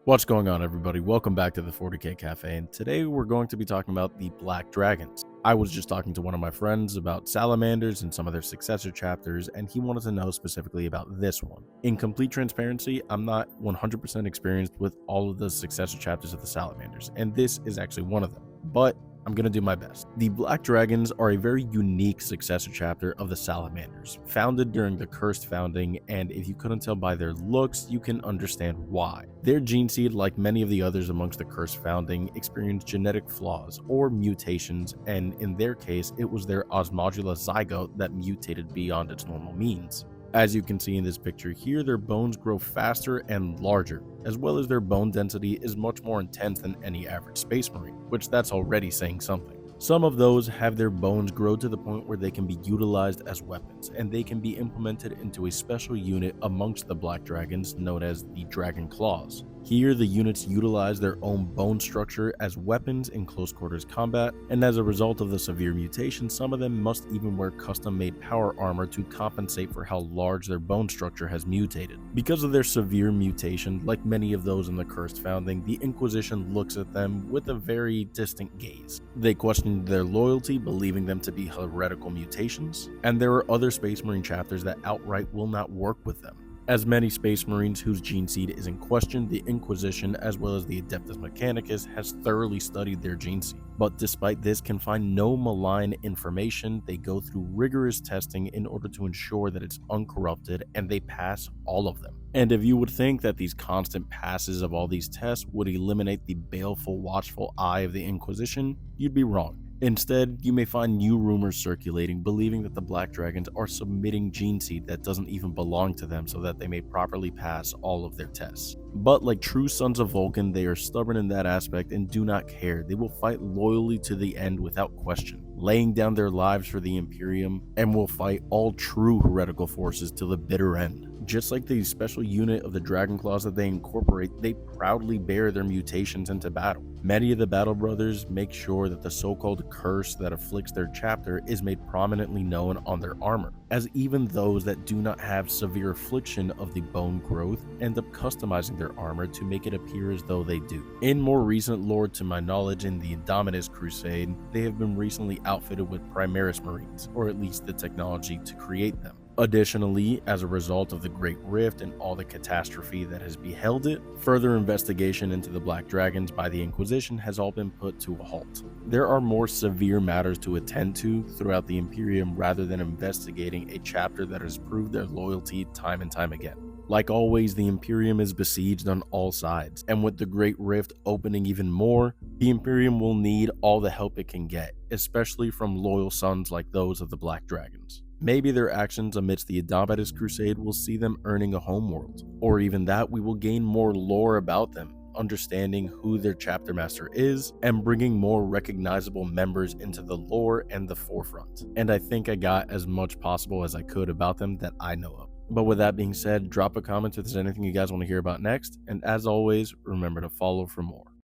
What's going on, everybody? Welcome back to the 40K Cafe, and today we're going to be talking about the Black Dragons. I was just talking to one of my friends about salamanders and some of their successor chapters, and he wanted to know specifically about this one. In complete transparency, I'm not 100% experienced with all of the successor chapters of the salamanders, and this is actually one of them, but I'm going to do my best. The Black Dragons are a very unique successor chapter of the Salamanders, founded during the Cursed Founding, and if you couldn't tell by their looks, you can understand why. Their gene seed, like many of the others amongst the Cursed Founding, experienced genetic flaws or mutations, and in their case, it was their osmodula zygote that mutated beyond its normal means. As you can see in this picture here, their bones grow faster and larger, as well as their bone density is much more intense than any average space marine, which that's already saying something. Some of those have their bones grow to the point where they can be utilized as weapons, and they can be implemented into a special unit amongst the Black Dragons known as the Dragon Claws. Here, the units utilize their own bone structure as weapons in close quarters combat, and as a result of the severe mutation, some of them must even wear custom-made power armor to compensate for how large their bone structure has mutated. Because of their severe mutation, like many of those in the Cursed Founding, the Inquisition looks at them with a very distant gaze. They question their loyalty, believing them to be heretical mutations, and there are other Space Marine chapters that outright will not work with them. As many Space Marines whose gene seed is in question, the Inquisition as well as the Adeptus Mechanicus has thoroughly studied their gene seed. But despite this can find no malign information, they go through rigorous testing in order to ensure that it's uncorrupted, and they pass all of them. And if you would think that these constant passes of all these tests would eliminate the baleful, watchful eye of the Inquisition, you'd be wrong. Instead, you may find new rumors circulating believing that the Black Dragons are submitting gene seed that doesn't even belong to them so that they may properly pass all of their tests. But like true sons of Vulcan, they are stubborn in that aspect and do not care. They will fight loyally to the end without question, laying down their lives for the Imperium, and will fight all true heretical forces to the bitter end. Just like the special unit of the Dragon Claws that they incorporate, they proudly bear their mutations into battle. Many of the Battle Brothers make sure that the so-called curse that afflicts their chapter is made prominently known on their armor, as even those that do not have severe affliction of the bone growth end up customizing their armor to make it appear as though they do. In more recent lore, to my knowledge, in the Indominus Crusade, they have been recently outfitted with Primaris Marines, or at least the technology to create them. Additionally, as a result of the Great Rift and all the catastrophe that has beheld it, further investigation into the Black Dragons by the Inquisition has all been put to a halt. There are more severe matters to attend to throughout the Imperium rather than investigating a chapter that has proved their loyalty time and time again. Like always, the Imperium is besieged on all sides, and with the Great Rift opening even more, the Imperium will need all the help it can get, especially from loyal sons like those of the Black Dragons. Maybe their actions amidst the Indominus Crusade will see them earning a homeworld, or even that we will gain more lore about them, understanding who their chapter master is, and bringing more recognizable members into the lore and the forefront. And I think I got as much possible as I could about them that I know of. But with that being said, drop a comment if there's anything you guys want to hear about next, and as always, remember to follow for more.